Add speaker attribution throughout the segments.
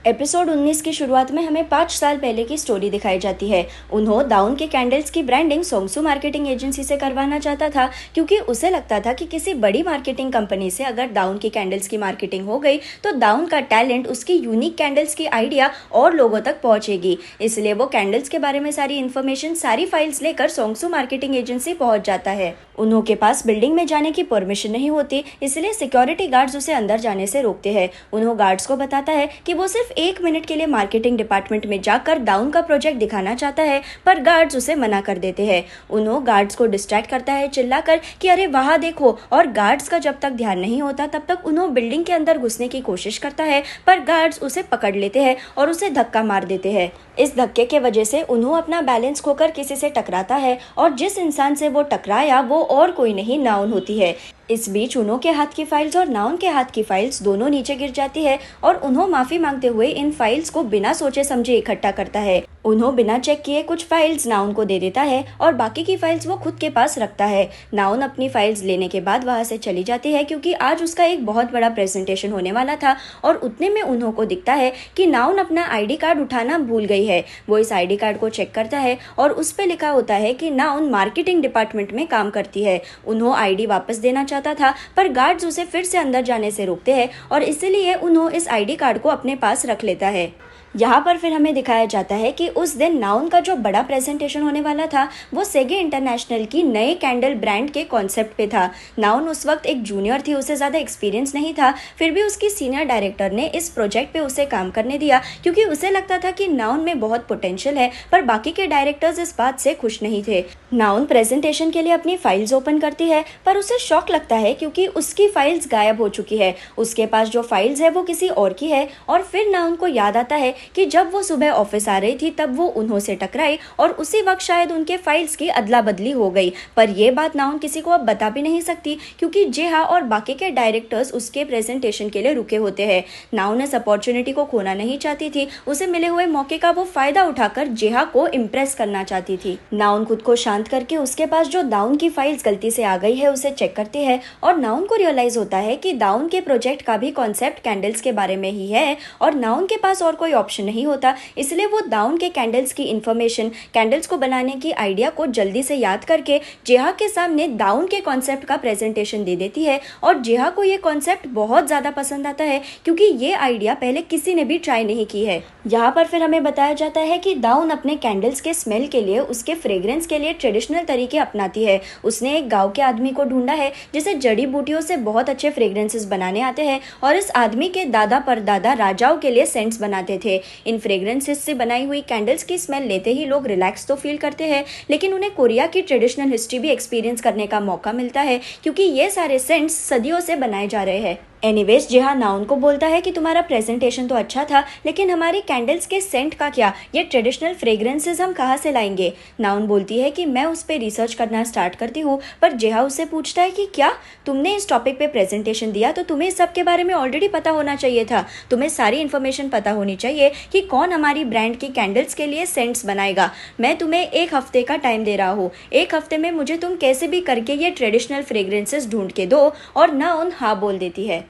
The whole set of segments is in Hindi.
Speaker 1: एपिसोड 19 की शुरुआत में हमें 5 साल पहले की स्टोरी दिखाई जाती है। उन्हों दाउन के कैंडल्स की ब्रांडिंग सोंगसू मार्केटिंग एजेंसी से करवाना चाहता था, क्योंकि उसे लगता था कि किसी बड़ी मार्केटिंग कंपनी से अगर दाउन की कैंडल्स की मार्केटिंग हो गई तो दाउन का टैलेंट, उसकी यूनिक कैंडल्स की आइडिया और लोगों तक पहुंचेगी। इसलिए वो कैंडल्स के बारे में सारी इन्फॉर्मेशन, सारी फाइल्स लेकर सोंगसू मार्केटिंग एजेंसी पहुंच जाता है। उन्हों के पास बिल्डिंग में जाने की परमिशन नहीं होती, इसलिए सिक्योरिटी गार्ड्स उसे अंदर जाने से रोकते हैं। उन्हों गार्ड्स को बताता है कि वो सिर्फ 1 मिनट के लिए मार्केटिंग डिपार्टमेंट में जाकर दाउन का प्रोजेक्ट दिखाना चाहता है, पर गार्ड्स उसे मना कर देते हैं। उन्हों गार्ड्स को डिस्ट्रैक्ट करता है चिल्लाकर कि अरे वहां देखो, और गार्ड्स का जब तक ध्यान नहीं होता तब तक उन्हों बिल्डिंग के अंदर घुसने की कोशिश करता है, पर गार्ड्स उसे पकड़ लेते हैं और उसे धक्का मार देते हैं। इस धक्के के वजह से उन्हों अपना बैलेंस खोकर किसी से टकराता है, और जिस इंसान से वो टकराया वो और कोई नहीं, नाउन होती है। इस बीच उन्हों के हाथ की फाइल्स और नाउन के हाथ की फाइल्स दोनों नीचे गिर जाती है, और उन्हों माफी मांगते हुए इन फाइल्स को बिना सोचे समझे इकट्ठा करता है। उन्हों बिना चेक किए कुछ फाइल्स नाउन को दे देता है और बाकी की फाइल्स वो खुद के पास रखता है। नाउन अपनी फाइल्स लेने के बाद वहां से चली जाती है, क्योंकि आज उसका एक बहुत बड़ा प्रेजेंटेशन होने वाला था, और उतने में उन्हों को दिखता है कि नाउन अपना आईडी कार्ड उठाना भूल गई है। वो इस आईडी कार्ड को चेक करता है और उस पे लिखा होता है कि नाउन मार्केटिंग डिपार्टमेंट में काम करती है। उन्हों आईडी वापस देना चाहता था, पर गार्ड्स उसे फिर से अंदर जाने से रोकते हैं, और इसलिए उन्हों इस आईडी कार्ड को अपने पास रख लेता है। यहाँ पर फिर हमें दिखाया जाता है कि उस दिन नाउन का जो बड़ा प्रेजेंटेशन होने वाला था वो सेगे इंटरनेशनल की नए कैंडल ब्रांड के कॉन्सेप्ट पे था। नाउन उस वक्त एक जूनियर थी, उसे ज़्यादा एक्सपीरियंस नहीं था, फिर भी उसकी सीनियर डायरेक्टर ने इस प्रोजेक्ट पे उसे काम करने दिया, क्योंकि उसे लगता था कि नाउन में बहुत पोटेंशियल है। पर बाकी के डायरेक्टर्स इस बात से खुश नहीं थे। नाउन प्रेजेंटेशन के लिए अपनी फाइल्स ओपन करती है, पर उसे शॉक लगता है क्योंकि उसकी फाइल्स गायब हो चुकी है। उसके पास जो फाइल्स है वो किसी और की है, और फिर नाउन को याद आता है कि जब वो सुबह ऑफिस आ रही थी तब वो उन्हों से टकराई, और उसी वक्त शायद उनके फाइल्स की अदला बदली हो गई। पर यह बात नाउन किसी को अब बता भी नहीं सकती, क्योंकि जेहा और बाकी के डायरेक्टर्स उसके प्रेजेंटेशन के लिए रुके होते हैं। नाउन इस अपॉर्चुनिटी को खोना नहीं चाहती थी, उसे मिले हुए मौके का वो फायदा उठाकर जेहा को इम्प्रेस करना चाहती थी। नाउन खुद को शांत करके उसके पास जो दाउन की फाइल्स गलती से आ गई है उसे चेक करती है, और नाउन को रियलाइज होता है कि दाउन के प्रोजेक्ट का भी कॉन्सेप्ट कैंडल्स के बारे में ही है, और नाउन के पास और कोई ऑप्शन नहीं होता। इसलिए वो दाउन के कैंडल्स की इंफॉर्मेशन, कैंडल्स को बनाने की आइडिया को जल्दी से याद करके जेहा के सामने दाउन के कॉन्सेप्ट का प्रेजेंटेशन दे देती है, और जेहा को ये कॉन्सेप्ट बहुत ज़्यादा पसंद आता है, क्योंकि ये आइडिया पहले किसी ने भी ट्राई नहीं की है। यहाँ पर फिर हमें बताया जाता है कि दाउन अपने कैंडल्स के स्मेल के लिए, उसके फ्रेग्रेंस के लिए ट्रेडिशनल तरीके अपनाती है। उसने एक गाँव के आदमी को ढूंढा है जिसे जड़ी बूटियों से बहुत अच्छे फ्रेग्रेंसेस बनाने आते हैं, और इस आदमी के दादा परदादा राजाओं के लिए सेंट्स बनाते थे। इन फ्रेग्रेंसेस से बनाई हुई कैंडल्स की स्मेल लेते ही लोग रिलैक्स तो फील करते हैं, लेकिन उन्हें कोरिया की ट्रेडिशनल हिस्ट्री भी एक्सपीरियंस करने का मौका मिलता है, क्योंकि ये सारे सेंट्स सदियों से बनाए जा रहे हैं। एनीवेज, जेहा नाउन को बोलता है कि तुम्हारा प्रेजेंटेशन तो अच्छा था, लेकिन हमारी कैंडल्स के सेंट का क्या, ये ट्रेडिशनल फ्रेग्रेंसेस हम कहाँ से लाएंगे। नाउन बोलती है कि मैं उस पर रिसर्च करना स्टार्ट करती हूँ, पर जेहा उससे पूछता है कि क्या तुमने इस टॉपिक पे प्रेजेंटेशन दिया तो तुम्हें इस सब के बारे में ऑलरेडी पता होना चाहिए था। तुम्हें सारी इन्फॉर्मेशन पता होनी चाहिए कि कौन हमारी ब्रांड की कैंडल्स के लिए सेंट्स बनाएगा। मैं तुम्हें 1 हफ्ते का टाइम दे रहा हूँ, 1 हफ्ते में मुझे तुम कैसे भी करके ये ट्रेडिशनल फ्रेग्रेंसेस ढूंढ के दो। और नाउन हाँ बोल देती है।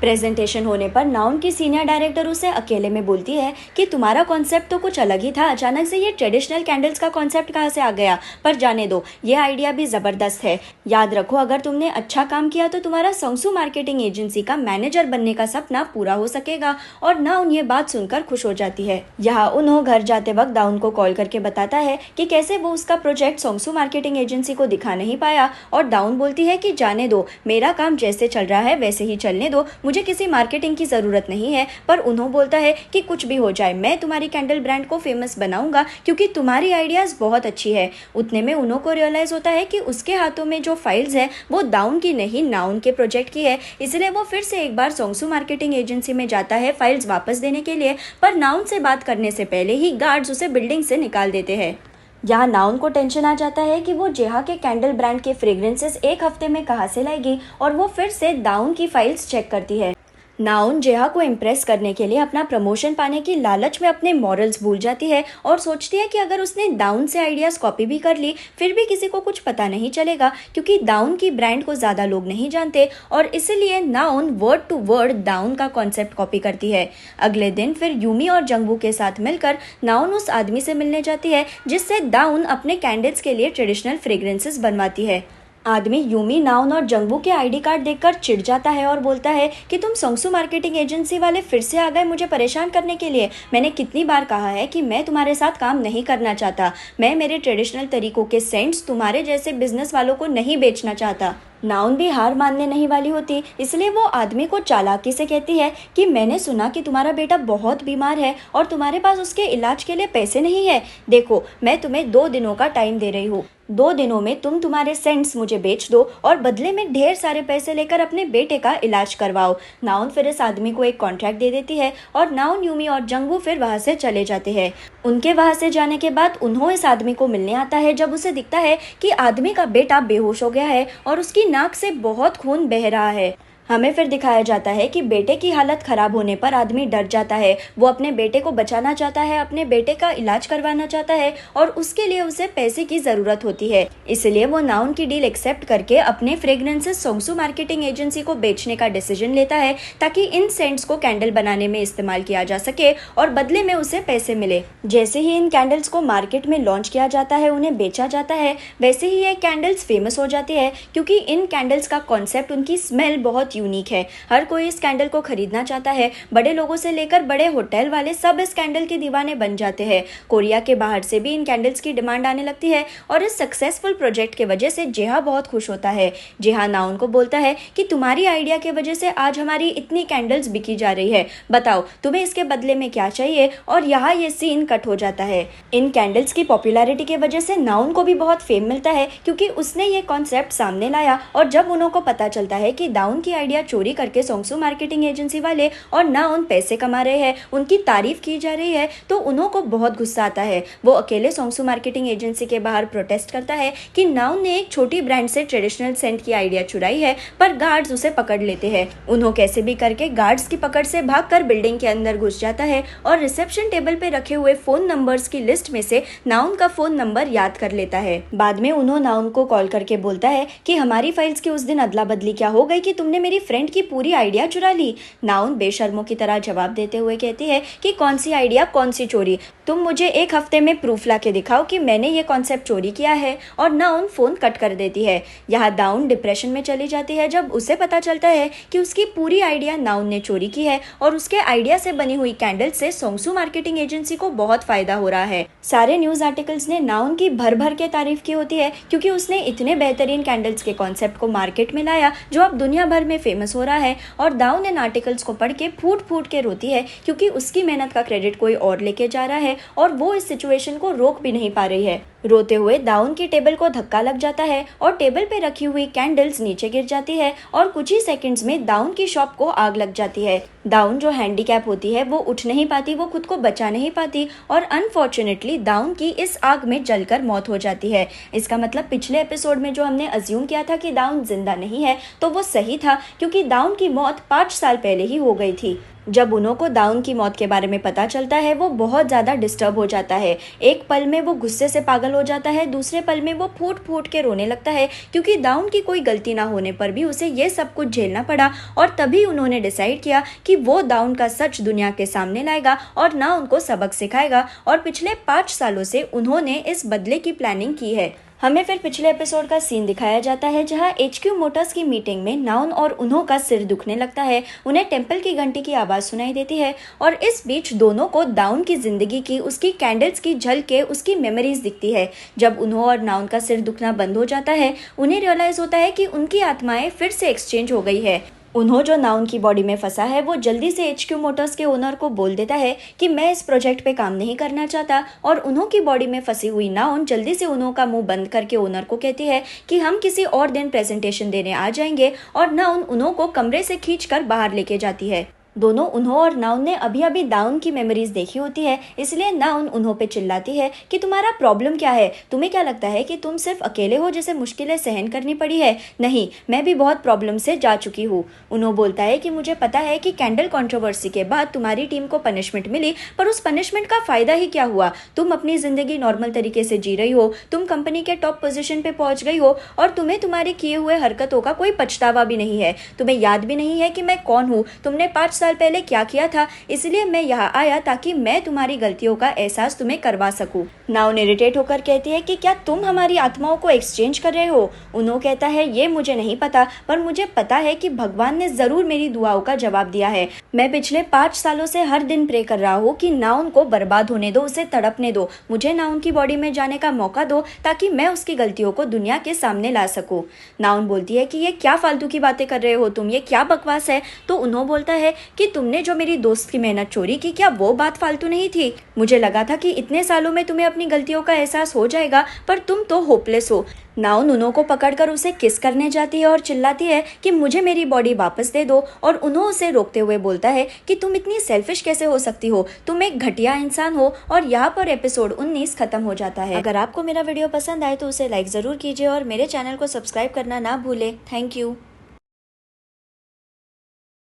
Speaker 1: प्रेजेंटेशन होने पर नाउन की सीनियर डायरेक्टर उसे अकेले में बोलती है कि तुम्हारा कॉन्सेप्ट तो कुछ अलग ही था, अचानक से ये ट्रेडिशनल कैंडल्स का कॉन्सेप्ट कहाँ से आ गया। पर जाने दो, ये आइडिया भी ज़बरदस्त है। याद रखो, अगर तुमने अच्छा काम किया तो तुम्हारा सोंगसू मार्केटिंग एजेंसी का मैनेजर बनने का सपना पूरा हो सकेगा। और नाउन ये बात सुनकर खुश हो जाती है। यहाँ उन्हों घर जाते वक्त दाउन को कॉल करके बताता है कि कैसे वो उसका प्रोजेक्ट सोंगसू मार्केटिंग एजेंसी को दिखा नहीं पाया, और दाउन बोलती है कि जाने दो, मेरा काम जैसे चल रहा है वैसे ही चलने दो, मुझे किसी मार्केटिंग की जरूरत नहीं है। पर उन्हों बोलता है कि कुछ भी हो जाए, मैं तुम्हारी कैंडल ब्रांड को फेमस बनाऊंगा, क्योंकि तुम्हारी आइडियाज बहुत अच्छी है। उतने में उन्हों को रियलाइज होता है कि उसके हाथों में जो फाइल्स है वो दाउन की नहीं, नाउन के प्रोजेक्ट की है। इसलिए वो फिर से एक बार सोंगसू मार्केटिंग एजेंसी में जाता है फाइल्स वापस देने के लिए, पर नाउन से बात करने से पहले ही गार्ड्स उसे बिल्डिंग से निकाल देते हैं। यहाँ नाउन को टेंशन आ जाता है कि वो जेहा के कैंडल ब्रांड के फ्रेग्रेंसेस 1 हफ्ते में कहाँ से लाएगी, और वो फिर से दाउन की फाइल्स चेक करती है। नाउन जेहा को इम्प्रेस करने के लिए अपना प्रमोशन पाने की लालच में अपने मॉरल्स भूल जाती है और सोचती है कि अगर उसने दाउन से आइडियाज कॉपी भी कर ली फिर भी किसी को कुछ पता नहीं चलेगा, क्योंकि दाउन की ब्रांड को ज़्यादा लोग नहीं जानते और इसलिए नाउन वर्ड टू वर्ड दाउन का कॉन्सेप्ट कॉपी करती है। अगले दिन फिर यूमी और जंगवू के साथ मिलकर नाउन उस आदमी से मिलने जाती है जिससे दाउन अपने कैंडल्स के लिए ट्रेडिशनल फ्रेग्रेंसेस बनवाती है। आदमी यूमी, नाउन और जंगवू के आईडी कार्ड देखकर चिढ़ जाता है और बोलता है कि तुम सोंगसू मार्केटिंग एजेंसी वाले फिर से आ गए मुझे परेशान करने के लिए। मैंने कितनी बार कहा है कि मैं तुम्हारे साथ काम नहीं करना चाहता। मैं मेरे ट्रेडिशनल तरीकों के सेंट्स तुम्हारे जैसे बिजनेस वालों को नहीं बेचना चाहता। नाउन भी हार मानने नहीं वाली होती, इसलिए वो आदमी को चालाकी से कहती है कि मैंने सुना कि तुम्हारा बेटा बहुत बीमार है और तुम्हारे पास उसके इलाज के लिए पैसे नहीं है। देखो, मैं तुम्हें 2 दिनों का टाइम दे रही हूँ। 2 दिनों में तुम तुम्हारे सेंट्स मुझे बेच दो और बदले में ढेर सारे पैसे लेकर अपने बेटे का इलाज करवाओ। नाउन फिर इस आदमी को एक कॉन्ट्रैक्ट दे देती है और नाउन, यूमी और जंगवू फिर वहाँ से चले जाते हैं। उनके वहाँ से जाने के बाद उन्हों इस आदमी को मिलने आता है। जब उसे दिखता है कि आदमी का बेटा बेहोश हो गया है और उसकी नाक से बहुत खून बह रहा है, हमें फिर दिखाया जाता है कि बेटे की हालत खराब होने पर आदमी डर जाता है। वो अपने बेटे को बचाना चाहता है, अपने बेटे का इलाज करवाना चाहता है और उसके लिए उसे पैसे की ज़रूरत होती है। इसलिए वो नाउन की डील एक्सेप्ट करके अपने फ्रेग्रेंसेस सोंगसू मार्केटिंग एजेंसी को बेचने का डिसीजन लेता है ताकि इन सेंट्स को कैंडल बनाने में इस्तेमाल किया जा सके और बदले में उसे पैसे मिले। जैसे ही इन कैंडल्स को मार्केट में लॉन्च किया जाता है, उन्हें बेचा जाता है, वैसे ही ये कैंडल्स फेमस हो जाती है क्योंकि इन कैंडल्स का कॉन्सेप्ट, उनकी स्मेल बहुत यूनिक है। हर कोई इस कैंडल को खरीदना चाहता है। बड़े लोगों से लेकर बड़े होटल वाले सब इस कैंडल के दीवाने बन जाते हैं। कोरिया के बाहर से भी इन कैंडल्स की डिमांड आने लगती है और इस सक्सेसफुल प्रोजेक्ट के वजह से जेहा बहुत खुश होता है। जेहा नाउन को बोलता है कि तुम्हारी आइडिया की वजह से आज हमारी इतनी कैंडल्स बिकी जा रही है, बताओ तुम्हें इसके बदले में क्या चाहिए। और यहाँ ये सीन कट हो जाता है। इन कैंडल्स की पॉपुलैरिटी की वजह से नाउन को भी बहुत फेम मिलता है क्योंकि उसने ये कॉन्सेप्ट सामने लाया और जब उन्हों को पता चलता है कि दाउन की आइडिया चोरी करके सोंगसू मार्केटिंग एजेंसी वाले और नाउन पैसे कमा रहे हैं, उनकी तारीफ की जा रही है, तो उन्हों को बहुत गुस्सा आता है। वो अकेले सोंगसू मार्केटिंग एजेंसी के बाहर प्रोटेस्ट करता है कि नाउन ने एक छोटी ब्रांड से ट्रेडिशनल सेंट की आइडिया चुराई है, पर गार्ड्स उसे पकड़ लेते हैं। उन्हों कैसे भी करके गार्ड्स की पकड़ से भागकर बिल्डिंग के अंदर घुस जाता है और रिसेप्शन टेबल पे रखे हुए फोन नंबर्स की लिस्ट में से नाउन का फोन नंबर याद कर लेता है। बाद में उन्हों नाउन को कॉल करके बोलता है कि हमारी फाइल्स की उस दिन अदला बदली क्या हो गई कि तुमने मेरी फ्रेंड की पूरी आइडिया चुरा ली। नाउन बेशर्मों की तरह जवाब देते हुए कहती है कि कौन सी आइडिया, कौन सी चोरी, तुम मुझे 1 हफ्ते में प्रूफ ला के दिखाओ कि मैंने ये कॉन्सेप्ट चोरी किया है। और नाउन फोन कट कर देती है। यहाँ दाउन डिप्रेशन में चली जाती है जब उसे पता चलता है कि उसकी पूरी आइडिया नाउन ने चोरी की है और उसके आइडिया से बनी हुई कैंडल से सोंगसू मार्केटिंग एजेंसी को बहुत फायदा हो रहा है। सारे न्यूज आर्टिकल्स ने नाउन की भर भर के तारीफ की होती है क्योंकि उसने इतने बेहतरीन कैंडल्स के कॉन्सेप्ट को मार्केट में लाया जो अब दुनिया भर में फेमस हो रहा है। और दाउन इन आर्टिकल्स को पढ़ के फूट फूट के रोती है क्योंकि उसकी मेहनत का क्रेडिट कोई और लेके जा रहा है और वो इस सिचुएशन को रोक भी नहीं पा रही है। रोते हुए दाउन की टेबल को धक्का लग जाता है और टेबल पे रखी हुई कैंडल्स नीचे गिर जाती है और कुछ ही सेकंड्स में दाउन की शॉप को आग लग जाती है। दाउन जो हैंडीकैप होती है वो उठ नहीं पाती, वो खुद को बचा नहीं पाती और अनफॉर्चुनेटली दाउन की इस आग में जलकर मौत हो जाती है। इसका मतलब पिछले एपिसोड में जो हमने अज्यूम किया था कि दाउन जिंदा नहीं है तो वो सही था क्योंकि दाउन की मौत 5 साल पहले ही हो गई थी। जब उन्हों को दाउन की मौत के बारे में पता चलता है वो बहुत ज़्यादा डिस्टर्ब हो जाता है। एक पल में वो गुस्से से पागल हो जाता है, दूसरे पल में वो फूट फूट के रोने लगता है क्योंकि दाउन की कोई गलती ना होने पर भी उसे ये सब कुछ झेलना पड़ा। और तभी उन्होंने डिसाइड किया कि वो दाउन का सच दुनिया के सामने लाएगा और ना उनको सबक सिखाएगा। और पिछले 5 सालों से उन्होंने इस बदले की प्लानिंग की है। हमें फिर पिछले एपिसोड का सीन दिखाया जाता है जहां HQ मोटर्स की मीटिंग में नाउन और उन्हों का सिर दुखने लगता है। उन्हें टेम्पल की घंटी की आवाज़ सुनाई देती है और इस बीच दोनों को दाउन की जिंदगी की, उसकी कैंडल्स की झलक के, उसकी मेमोरीज दिखती है। जब उन्हों और नाउन का सिर दुखना बंद हो जाता है उन्हें रियलाइज होता है कि उनकी आत्माएं फिर से एक्सचेंज हो गई है। उन्हों जो नाउन की बॉडी में फंसा है वो जल्दी से HQ मोटर्स के ओनर को बोल देता है कि मैं इस प्रोजेक्ट पे काम नहीं करना चाहता और उन्हों की बॉडी में फंसी हुई नाउन जल्दी से उन्हों का मुंह बंद करके ओनर को कहती है कि हम किसी और दिन प्रेजेंटेशन देने आ जाएंगे और नाउन उन्हों को कमरे से खींचकर बाहर लेके जाती है। दोनों उन्हों और नाउन ने अभी अभी दाउन की मेमोरीज देखी होती है, इसलिए नाउन उन्हों पे चिल्लाती है कि तुम्हारा प्रॉब्लम क्या है, तुम्हें क्या लगता है कि तुम सिर्फ अकेले हो जिसे मुश्किलें सहन करनी पड़ी है? नहीं, मैं भी बहुत प्रॉब्लम से जा चुकी हूँ। उन्हों बोलता है कि मुझे पता है कि कैंडल कंट्रोवर्सी के बाद तुम्हारी टीम को पनिशमेंट मिली, पर उस पनिशमेंट का फायदा ही क्या हुआ? तुम अपनी जिंदगी नॉर्मल तरीके से जी रही हो, तुम कंपनी के टॉप पोजीशन पे पहुंच गई हो और तुम्हें तुम्हारी किए हुए हरकतों का कोई पछतावा भी नहीं है। तुम्हें याद भी नहीं है कि मैं कौन हूँ, तुमने 5 साल पहले क्या किया था। इसलिए मैं यहाँ आया ताकि मैं तुम्हारी गलतियों का एहसास तुम्हें करवा सकूं। नाउन इरिटेट होकर कहती है कि क्या तुम हमारी आत्माओं को एक्सचेंज कर रहे हो? उन्हों कहता है ये मुझे नहीं पता, पर मुझे पता है कि भगवान ने जरूर मेरी दुआओं का जवाब दिया है। मैं पिछले 5 सालों से हर दिन प्रे कर रहा हूँ कि नाउन को बर्बाद होने दो, उसे तड़पने दो, मुझे नाउन की बॉडी में जाने का मौका दो ताकि मैं उसकी गलतियों को दुनिया के सामने ला सकूं। नाउन बोलती है कि ये क्या फालतू की बातें कर रहे हो तुम, ये क्या बकवास है? तो उन्हों बोलता है कि तुमने जो मेरी दोस्त की मेहनत चोरी की, क्या वो बात फालतू नहीं थी? मुझे लगा था कि इतने सालों में तुम्हें अपनी गलतियों का एहसास हो जाएगा, पर तुम तो होपलेस हो। नाउन उन्हों को पकड़कर उसे किस करने जाती है और चिल्लाती है कि मुझे मेरी बॉडी वापस दे दो, और उन्हों उसे रोकते हुए बोलता है कि तुम इतनी सेल्फिश कैसे हो सकती हो, तुम एक घटिया इंसान हो। और यहाँ पर एपिसोड 19 खत्म हो जाता है। अगर आपको मेरा वीडियो पसंद आए तो उसे लाइक जरूर कीजिए और मेरे चैनल को सब्सक्राइब करना ना भूले। Thank you.